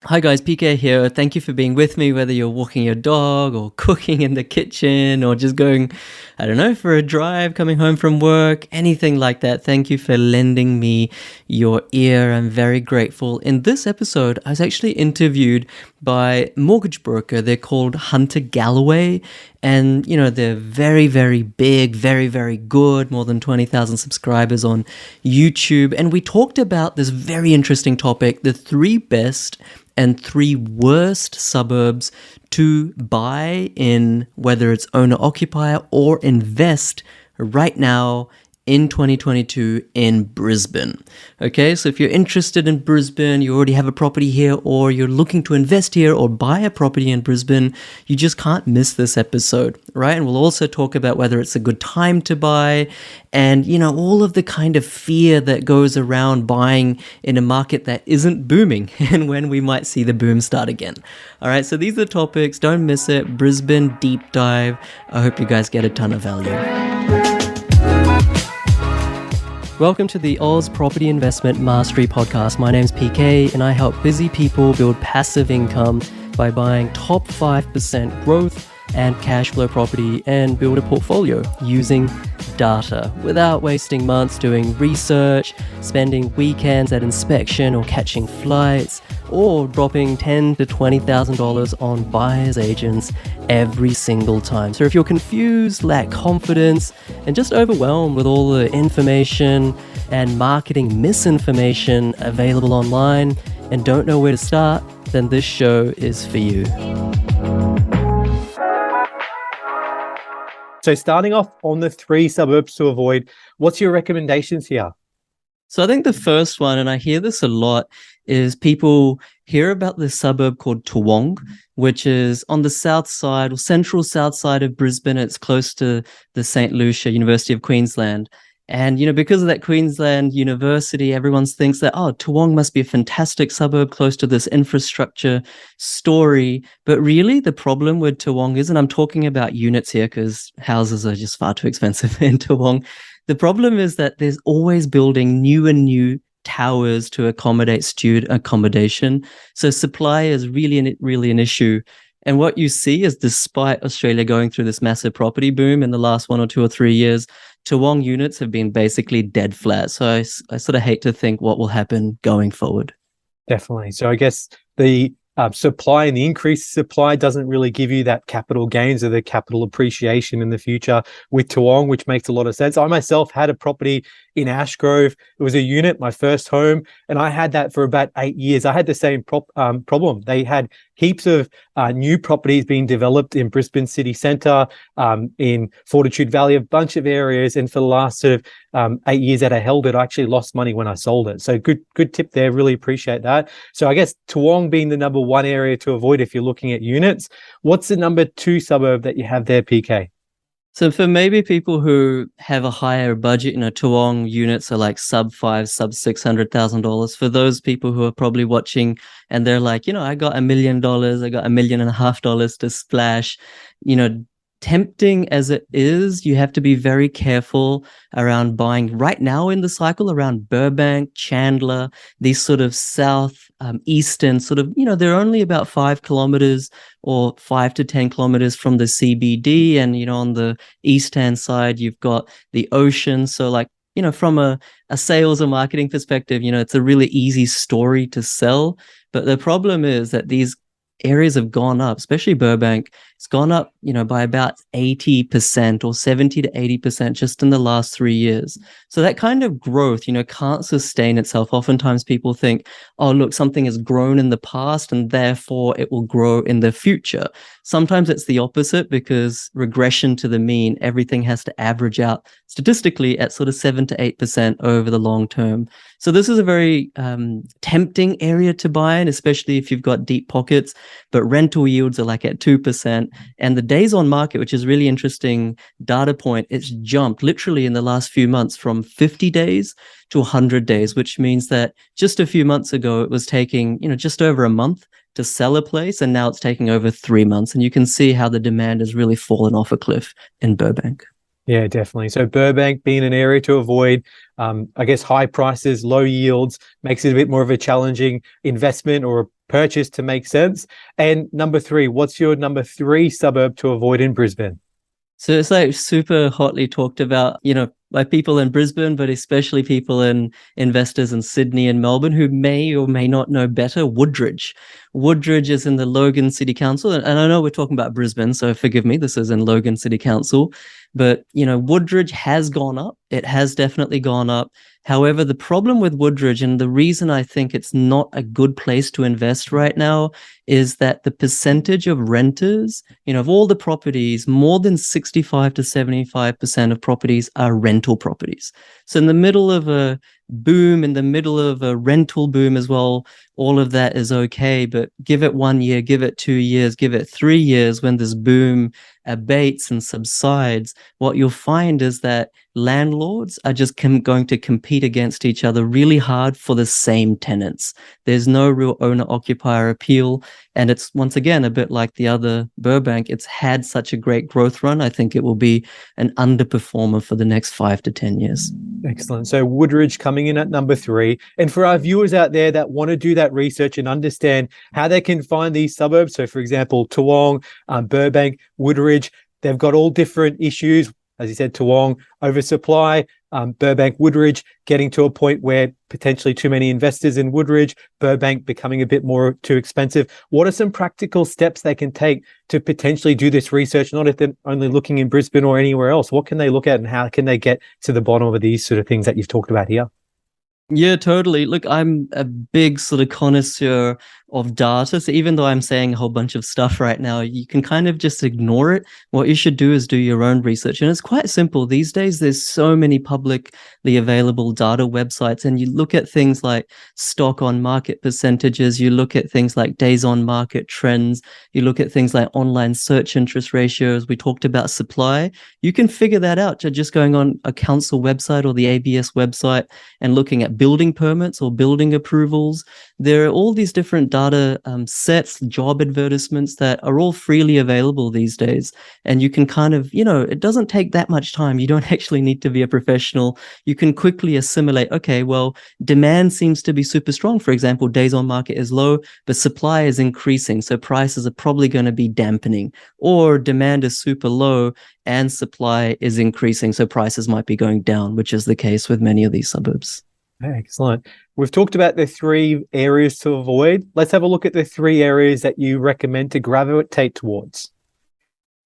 Hi guys, PK here. Thank you for being with me, whether you're walking your dog or cooking in the kitchen or just going, I don't know, for a drive, coming home from work, anything like that. Thank you for lending me your ear. I'm very grateful. In this episode, I was actually interviewed by a mortgage broker. They're called Hunter Galloway. And, they're very, very big, very, very good, more than 20,000 subscribers on YouTube. And we talked about this very interesting topic, the three best and three worst suburbs to buy in, whether it's owner occupier or invest right now in 2022 in Brisbane. Okay, so if you're interested in Brisbane, you already have a property here, or you're looking to invest here or buy a property in Brisbane, you just can't miss this episode, right? And we'll also talk about whether it's a good time to buy and, all of the kind of fear that goes around buying in a market that isn't booming and when we might see the boom start again. All right, so these are the topics. Don't miss it. Brisbane deep dive. I hope you guys get a ton of value. Welcome to the Oz Property Investment Mastery Podcast. My name's PK and I help busy people build passive income by buying top 5% growth and cash flow property and build a portfolio using data without wasting months doing research, spending weekends at inspection or catching flights, or dropping $10,000 to $20,000 on buyer's agents every single time. So if you're confused, lack confidence, and just overwhelmed with all the information and marketing misinformation available online and don't know where to start, then this show is for you. So starting off on the three suburbs to avoid, what's your recommendations here? So I think the first one, and I hear this a lot, is people hear about this suburb called Toowong, which is on the south side or central south side of Brisbane. It's close to the St. Lucia, University of Queensland. And, because of that Queensland University, everyone thinks that, Toowong must be a fantastic suburb close to this infrastructure story. But really the problem with Toowong is, and I'm talking about units here because houses are just far too expensive in Toowong. The problem is that there's always building new and new towers to accommodate student accommodation. So supply is really an issue. And what you see is, despite Australia going through this massive property boom in the last 1 or 2 or 3 years, Toowong units have been basically dead flat. So I sort of hate to think what will happen going forward. Definitely. So I guess the supply and the increased supply doesn't really give you that capital gains or the capital appreciation in the future with Toowong, which makes a lot of sense. I myself had a property in Ashgrove. It was a unit, my first home, and I had that for about 8 years. I had the same problem. They had heaps of new properties being developed in Brisbane city centre, in Fortitude Valley, a bunch of areas. And for the last sort of 8 years that I held it, I actually lost money when I sold it. So good tip there. Really appreciate that. So I guess Toowong being the number one area to avoid if you're looking at units. What's the number two suburb that you have there, PK? So for maybe people who have a higher budget, Toowong units are like sub $600,000. For those people who are probably watching and they're like, I got $1 million, I got $1.5 million to splash, tempting as it is, you have to be very careful around buying right now in the cycle around Burbank, Chandler, these sort of south eastern sort of, they're only about 5 kilometers or 5 to 10 kilometers from the CBD. And, on the east-hand side, you've got the ocean. So like, from a sales or marketing perspective, it's a really easy story to sell. But the problem is that these areas have gone up, especially Burbank. It's gone up, by about 80% or 70 to 80% just in the last 3 years. So that kind of growth, can't sustain itself. Oftentimes people think, oh, look, something has grown in the past and therefore it will grow in the future. Sometimes it's the opposite, because regression to the mean, everything has to average out statistically at sort of 7 to 8% over the long term. So this is a very tempting area to buy in, especially if you've got deep pockets, but rental yields are like at 2%. And the days on market, which is really interesting data point, it's jumped literally in the last few months from 50 days to 100 days, which means that just a few months ago, it was taking, just over a month to sell a place. And now it's taking over 3 months. And you can see how the demand has really fallen off a cliff in Burbank. Yeah, definitely. So Burbank being an area to avoid, I guess high prices, low yields makes it a bit more of a challenging investment or a purchase to make sense. And number three, what's your number three suburb to avoid in Brisbane? So it's like super hotly talked about, by people in Brisbane, but especially people in investors in Sydney and Melbourne who may or may not know better. Woodridge. Woodridge is in the Logan City Council. And I know we're talking about Brisbane, so forgive me, this is in Logan City Council. But, Woodridge has gone up. It has definitely gone up. However, the problem with Woodridge, and the reason I think it's not a good place to invest right now, is that the percentage of renters, of all the properties, more than 65 to 75% of properties are rental properties. So in the middle of a boom, in the middle of a rental boom as well, all of that is okay. But give it 1 year, give it 2 years, give it 3 years, when this boom abates and subsides, what you'll find is that landlords are just going to compete against each other really hard for the same tenants. There's no real owner-occupier appeal. And it's, once again, a bit like the other Burbank. It's had such a great growth run. I think it will be an underperformer for the next 5 to 10 years. Excellent. So Woodridge coming in at number three. And for our viewers out there that want to do that research and understand how they can find these suburbs, so for example, Toowong, Burbank, Woodridge, they've got all different issues. As you said, Toowong, oversupply, Burbank, Woodridge, getting to a point where potentially too many investors in Woodridge, Burbank becoming a bit more too expensive. What are some practical steps they can take to potentially do this research, not if they're only looking in Brisbane or anywhere else? What can they look at and how can they get to the bottom of these sort of things that you've talked about here? Yeah, totally. Look, I'm a big sort of connoisseur of data. So even though I'm saying a whole bunch of stuff right now, you can kind of just ignore it. What you should do is do your own research. And it's quite simple. These days, there's so many publicly available data websites, and you look at things like stock on market percentages, you look at things like days on market trends, you look at things like online search interest ratios. We talked about supply. You can figure that out just going on a council website or the ABS website and looking at building permits or building approvals. There are all these different data sets, job advertisements that are all freely available these days. And you can kind of, it doesn't take that much time. You don't actually need to be a professional. You can quickly assimilate, okay, well, demand seems to be super strong. For example, days on market is low, but supply is increasing. So prices are probably going to be dampening. Or demand is super low and supply is increasing. So prices might be going down, which is the case with many of these suburbs. Excellent. We've talked about the three areas to avoid. Let's have a look at the three areas that you recommend to gravitate towards.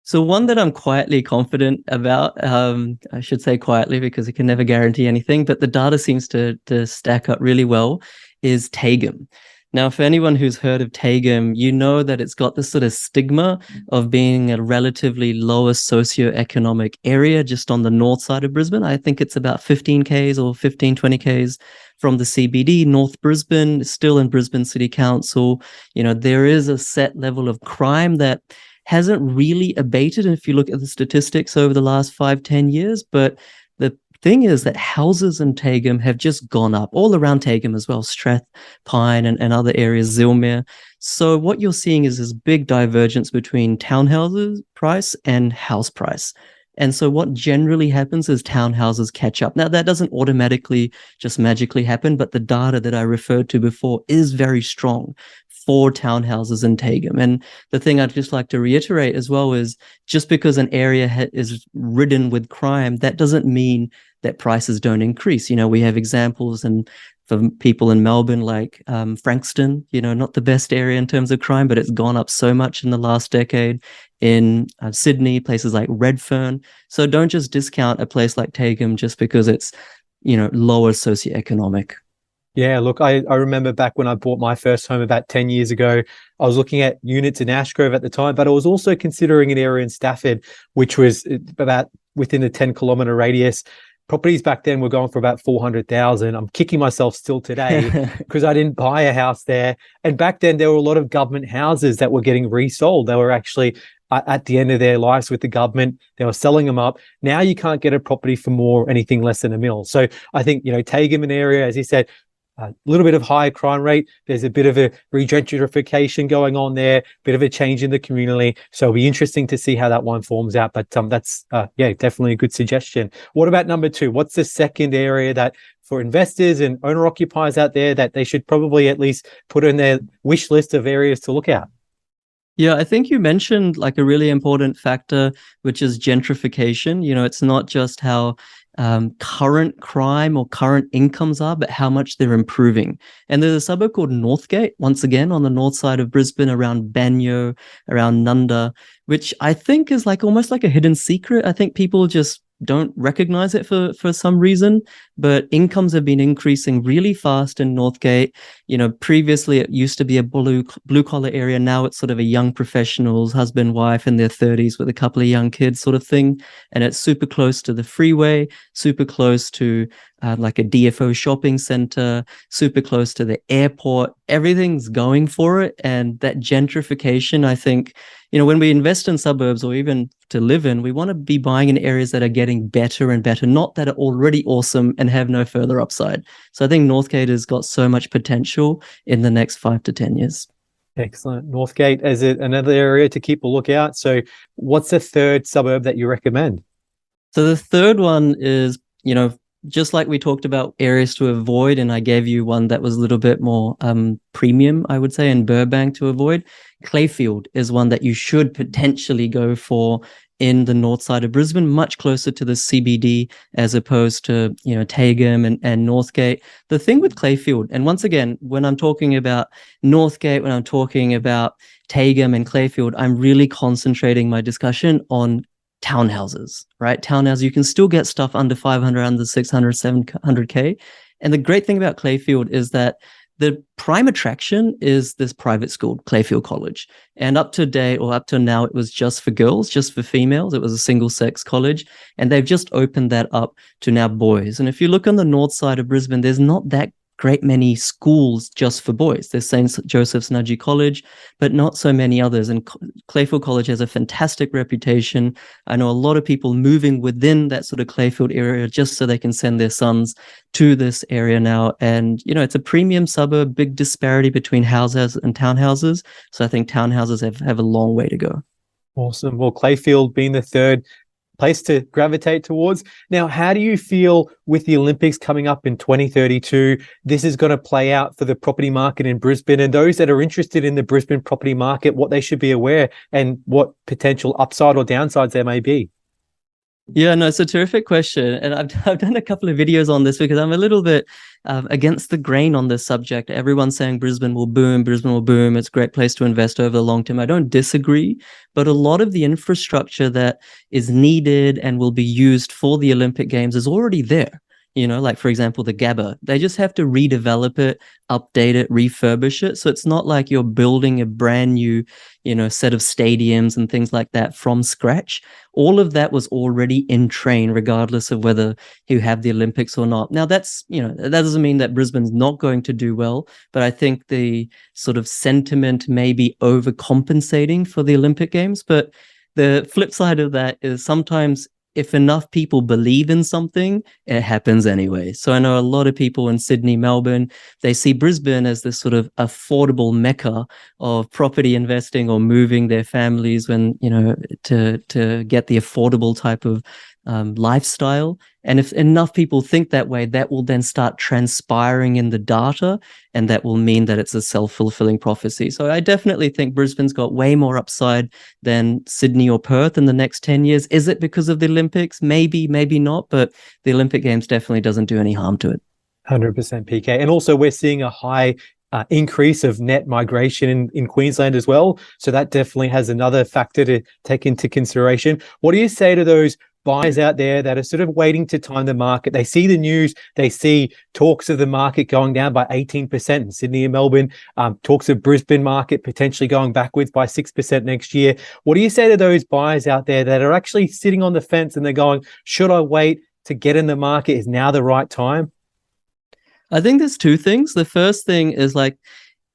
So one that I'm quietly confident about, I should say quietly because you can never guarantee anything, but the data seems to stack up really well, is Tagum. Now, for anyone who's heard of Tagum, you know that it's got this sort of stigma of being a relatively lower socioeconomic area just on the north side of Brisbane. I think it's about 15 Ks or 15, 20 Ks from the CBD. North Brisbane, still in Brisbane City Council. There is a set level of crime that hasn't really abated if you look at the statistics over the last 5-10 years. But the thing is that houses in Tagum have just gone up all around Tagum as well, Strath, Pine and other areas, Zilmere. So what you're seeing is this big divergence between townhouses price and house price. And so what generally happens is townhouses catch up. Now, that doesn't automatically just magically happen, but the data that I referred to before is very strong for townhouses in Tagum. And the thing I'd just like to reiterate as well is just because an area is ridden with crime, that doesn't mean that prices don't increase. We have examples and for people in Melbourne, like Frankston, not the best area in terms of crime, but it's gone up so much in the last decade. In Sydney, places like Redfern. So don't just discount a place like Tagum just because it's, lower socioeconomic. Yeah, look, I remember back when I bought my first home about 10 years ago, I was looking at units in Ashgrove at the time, but I was also considering an area in Stafford, which was about within a 10-kilometre radius. Properties back then were going for about 400,000. I'm kicking myself still today because I didn't buy a house there. And back then there were a lot of government houses that were getting resold. They were actually at the end of their lives with the government. They were selling them up. Now you can't get a property for anything less than $1 million. So I think, Tagum, an area, as you said, a little bit of higher crime rate. There's a bit of a regentrification going on there, bit of a change in the community. So it'll be interesting to see how that one forms out. But that's definitely a good suggestion. What about number 2? What's the second area that for investors and owner occupiers out there that they should probably at least put in their wish list of areas to look at? Yeah, I think you mentioned like a really important factor, which is gentrification. It's not just how current crime or current incomes are, but how much they're improving. And there's a suburb called Northgate, once again, on the north side of Brisbane, around Banyo, around Nunda, which I think is like almost like a hidden secret. I think people just don't recognize it for some reason, but incomes have been increasing really fast in Northgate. Previously it used to be a blue collar area. Now it's sort of a young professionals, husband, wife in their 30s with a couple of young kids sort of thing. And it's super close to the freeway, super close to like a DFO shopping center, super close to the airport. Everything's going for it. And that gentrification, I think, when we invest in suburbs or even to live in, we want to be buying in areas that are getting better and better, not that are already awesome and have no further upside. So I think Northgate has got so much potential in the next 5 to 10 years. Excellent. Northgate as another area to keep a lookout. So what's the third suburb that you recommend? So the third one is, just like we talked about areas to avoid, and I gave you one that was a little bit more premium, I would say, in Burbank to avoid. Clayfield is one that you should potentially go for in the north side of Brisbane, much closer to the CBD as opposed to, Tagum and Northgate. The thing with Clayfield, and once again, when I'm talking about Northgate, when I'm talking about Tagum and Clayfield, I'm really concentrating my discussion on townhouses, right? Townhouses, you can still get stuff under 500, under 600, 700K. And the great thing about Clayfield is that the prime attraction is this private school, Clayfield College. And up to date, or up to now, it was just for girls, just for females. It was a single sex college. And they've just opened that up to now boys. And if you look on the north side of Brisbane, there's not that great many schools just for boys. There's St. Joseph's Nudgee College, but not so many others. And Clayfield College has a fantastic reputation. I know a lot of people moving within that sort of Clayfield area just so they can send their sons to this area now. And, it's a premium suburb, big disparity between houses and townhouses. So I think townhouses have a long way to go. Awesome. Well, Clayfield being the third place to gravitate towards. Now, how do you feel with the Olympics coming up in 2032? This is going to play out for the property market in Brisbane, and those that are interested in the Brisbane property market, what they should be aware and what potential upside or downsides there may be. Yeah, no, it's a terrific question. And I've done a couple of videos on this because I'm a little bit against the grain on this subject. Everyone's saying Brisbane will boom, Brisbane will boom. It's a great place to invest over the long term. I don't disagree, but a lot of the infrastructure that is needed and will be used for the Olympic Games is already there. Like, for example, the Gabba, they just have to redevelop it, update it, refurbish it. So it's not like you're building a brand new, set of stadiums and things like that from scratch. All of that was already in train, regardless of whether you have the Olympics or not. Now, that doesn't mean that Brisbane's not going to do well, but I think the sort of sentiment may be overcompensating for the Olympic Games. But the flip side of that is sometimes if enough people believe in something, it happens anyway. So I know a lot of people in Sydney, Melbourne, they see Brisbane as this sort of affordable mecca of property investing or moving their families when, to get the affordable type of lifestyle. And if enough people think that way, that will then start transpiring in the data, and that will mean that it's a self-fulfilling prophecy. So I definitely think Brisbane's got way more upside than Sydney or Perth in the next 10 years. Is it because of the Olympics? Maybe, maybe not, but the Olympic Games definitely doesn't do any harm to it. 100% PK. And also we're seeing a high increase of net migration in Queensland as well. So that definitely has another factor to take into consideration. What do you say to those buyers out there that are sort of waiting to time the market? They see the news, they see talks of the market going down by 18% in Sydney and Melbourne, talks of Brisbane market potentially going backwards by 6% next year. What do you say to those buyers out there that are actually sitting on the fence and they're going, should I wait to get in the market? Is now the right time? I think there's two things. The first thing is like,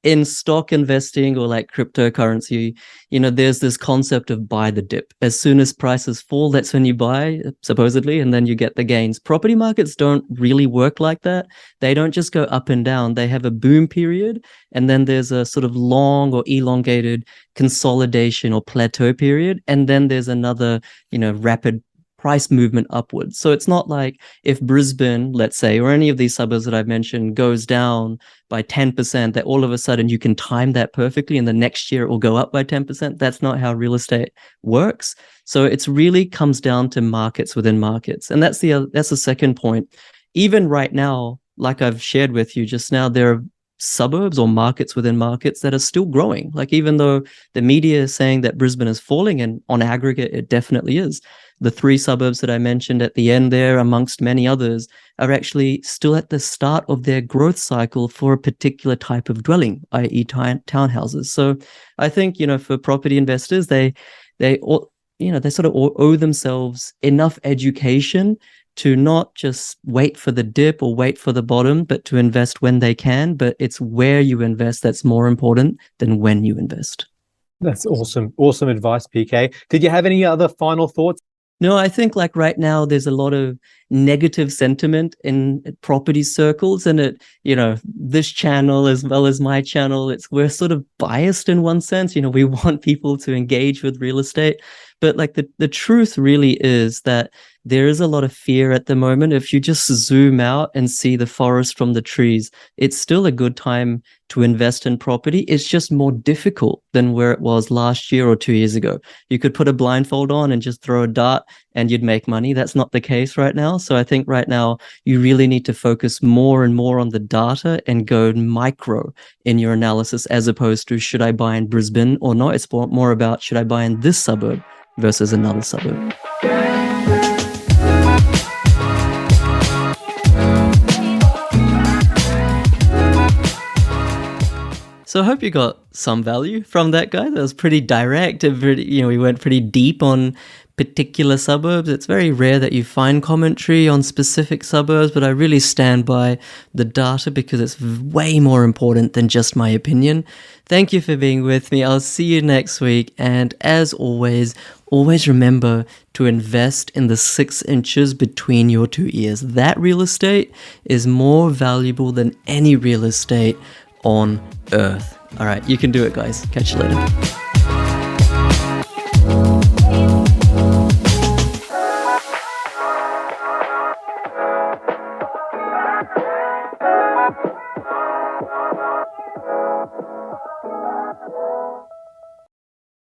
in stock investing or like cryptocurrency, there's this concept of buy the dip. As soon as prices fall, that's when you buy, supposedly, and then you get the gains. Property markets don't really work like that. They don't just go up and down. They have a boom period, and then there's a sort of long or elongated consolidation or plateau period, and then there's another, rapid price movement upwards. So it's not like if Brisbane, let's say, or any of these suburbs that I've mentioned goes down by 10%, that all of a sudden you can time that perfectly and the next year it will go up by 10%. That's not how real estate works. So it's really comes down to markets within markets. And that's the second point. Even right now, like I've shared with you just now, there are suburbs or markets within markets that are still growing. Like even though the media is saying that Brisbane is falling, and on aggregate, it definitely is. The 3 suburbs that I mentioned at the end there, amongst many others, are actually still at the start of their growth cycle for a particular type of dwelling, i.e. townhouses. So I think, for property investors, they sort of owe themselves enough education to not just wait for the dip or wait for the bottom, but to invest when they can. But it's where you invest that's more important than when you invest. That's awesome. Awesome advice, PK. Did you have any other final thoughts? No, I think like right now there's a lot of negative sentiment in property circles, and this channel as well as my channel, we're sort of biased in one sense. We want people to engage with real estate, but like the truth really is that there is a lot of fear at the moment. If you just zoom out and see the forest from the trees, it's still a good time to invest in property. It's just more difficult than where it was last year or 2 years ago. You could put a blindfold on and just throw a dart and you'd make money. That's not the case right now. So I think right now you really need to focus more and more on the data and go micro in your analysis, as opposed to should I buy in Brisbane or not. It's more about should I buy in this suburb versus another suburb. So I hope you got some value from that guy. That was pretty direct. We went pretty deep on particular suburbs. It's very rare that you find commentary on specific suburbs, but I really stand by the data because it's way more important than just my opinion. Thank you for being with me. I'll see you next week. And as always remember to invest in the 6 inches between your 2 ears. That real estate is more valuable than any real estate on earth. All right, you can do it, guys. Catch you later.